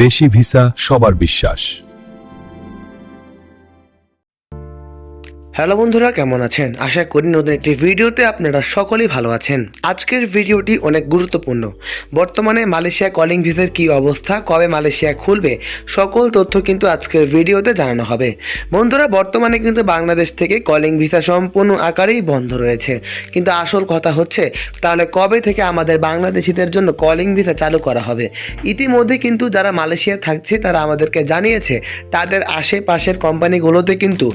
দেশি ভিসা সবার বিশ্বাস। হ্যালো বন্ধুরা, কেমন আছেন? আশা করি নতুন একটি ভিডিওতে আপনারা সকলেই ভালো আছেন। আজকের ভিডিওটি অনেক গুরুত্বপূর্ণ। বর্তমানে মালয়েশিয়া কলিং ভিসার কী অবস্থা, কবে মালয়েশিয়া খুলবে, সকল তথ্য কিন্তু আজকের ভিডিওতে জানানো হবে। বন্ধুরা, বর্তমানে কিন্তু বাংলাদেশ থেকে কলিং ভিসা সম্পূর্ণ আকারেই বন্ধ রয়েছে, কিন্তু আসল কথা হচ্ছে তাহলে কবে থেকে আমাদের বাংলাদেশিদের জন্য কলিং ভিসা চালু করা হবে। ইতিমধ্যে কিন্তু যারা মালয়েশিয়া থাকছে তারা আমাদেরকে জানিয়েছে তাদের আশেপাশের কোম্পানিগুলোতে কিন্তু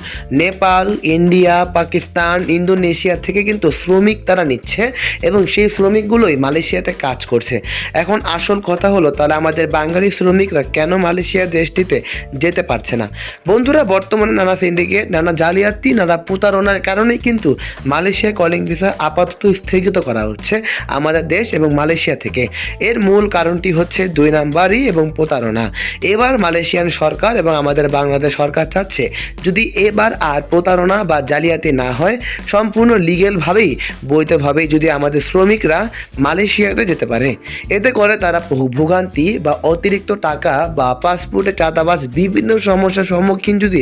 নেপাল, ইন্ডিয়া, পাকিস্তান, ইন্দোনেশিয়া থেকে কিন্তু শ্রমিক তারা নিচ্ছে এবং সেই শ্রমিকগুলোই মালয়েশিয়াতে কাজ করছে। এখন আসল কথা হলো তাহলে আমাদের বাঙালি শ্রমিকরা কেন মালয়েশিয়া দেশটিতে যেতে পারছে না? বন্ধুরা, বর্তমানে নানা সিন্ডিকেট, নানা জালিয়াতি, নানা প্রতারণার কারণেই কিন্তু মালয়েশিয়া কলিং ভিসা আপাতত স্থগিত করা হচ্ছে আমাদের দেশ এবং মালয়েশিয়া থেকে। এর মূল কারণটি হচ্ছে 2 নাম্বারই এবং প্রতারণা। এবার মালয়েশিয়ান সরকার এবং আমাদের বাংলাদেশ সরকার চাচ্ছে যদি এবার আর প্রতারণা বা জালিয়াতি না হয়, সম্পূর্ণ লিগেলভাবেই বৈধভাবেই যদি আমাদের শ্রমিকরা মালয়েশিয়াতে যেতে পারে, এতে করে তারা ভোগান্তি বা অতিরিক্ত টাকা বা পাসপোর্টে চাঁদাবাজ বিভিন্ন সমস্যার সম্মুখীন যদি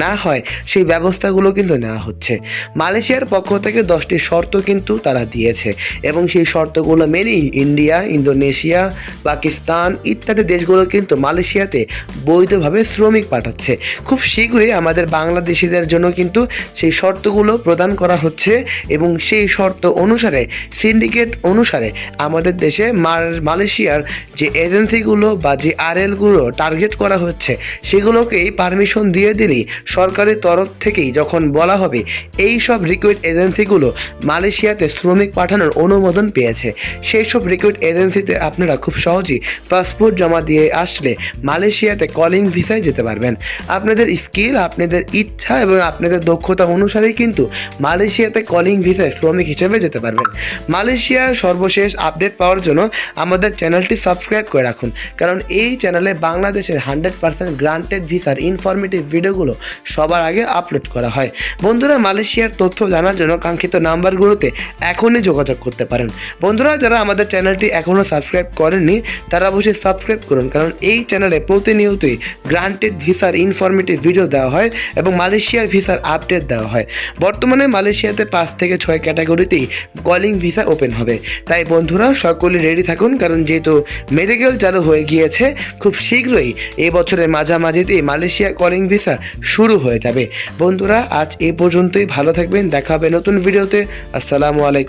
না হয়, সেই ব্যবস্থাগুলো কিন্তু নেওয়া হচ্ছে। মালয়েশিয়ার পক্ষ থেকে 10টি শর্ত কিন্তু তারা দিয়েছে এবং সেই শর্তগুলো মেনেই ইন্ডিয়া, ইন্দোনেশিয়া, পাকিস্তান ইত্যাদি দেশগুলো কিন্তু মালয়েশিয়াতে বৈধভাবে শ্রমিক পাঠাচ্ছে। খুব শীঘ্রই আমাদের বাংলাদেশিদের জন্য কিন্তু সেই শর্তগুলো প্রদান করা হচ্ছে এবং সেই শর্ত অনুসারে, সিন্ডিকেট অনুসারে আমাদের দেশে মালয়েশিয়ার যে এজেন্সিগুলো বা যে আরএলগুলো টার্গেট করা হচ্ছে সেগুলোকেই পারমিশন দিয়ে দিলেই সরকারের তরফ থেকেই যখন বলা হবে এই সব রিক্রুট এজেন্সিগুলো মালয়েশিয়াতে শ্রমিক পাঠানোর অনুমোদন পেয়েছে, সেই সব রিক্রুট এজেন্সিতে আপনারা খুব সহজেই পাসপোর্ট জমা দিয়ে আসলে মালয়েশিয়াতে কলিং ভিসায় যেতে পারবেন। আপনাদের স্কিল, আপনাদের ইচ্ছা এবং আপনাদের দক্ষতা অনুসারেই কিন্তু মালয়েশিয়াতে কলিং ভিসায় শ্রমিক হিসেবে যেতে পারবেন। মালয়েশিয়ার সর্বশেষ আপডেট পাওয়ার জন্য আমাদের চ্যানেলটি সাবস্ক্রাইব করে রাখুন, কারণ এই চ্যানেলে বাংলাদেশের 100% গ্রান্টেড ভিসার ইনফরমেটিভ ভিডিওগুলো সবার আগে আপলোড করা হয়। বন্ধুরা, মালয়েশিয়ার তথ্য জানার জন্য কাঙ্ক্ষিত নাম্বারগুলোতে এখনই যোগাযোগ করতে পারেন। বন্ধুরা, যারা আমাদের চ্যানেলটি এখনও সাবস্ক্রাইব করেননি তারা অবশ্যই সাবস্ক্রাইব করুন, কারণ এই চ্যানেলে প্রতিনিয়তই গ্রান্টেড ভিসার ইনফরমেটিভ ভিডিও দেওয়া হয় এবং মালয়েশিয়ার ভিসার আপডেট দেওয়া হয়। বর্তমানে মালয়েশিয়াতে 5 থেকে 6 ক্যাটাগরিতেই কলিং ভিসা ওপেন হবে। তাই বন্ধুরা, সকলে রেডি থাকুন, কারণ যেহেতু মেডিকেল চালু হয়ে গিয়েছে, খুব শীঘ্রই এই বছরের মাঝামাঝিতেই মালয়েশিয়া কলিং ভিসা শুরু হয়ে যাবে। বন্ধুরা, আজ এই পর্যন্তই। ভালো থাকবেন, দেখা হবে নতুন ভিডিওতে। আসসালামু আলাইকুম।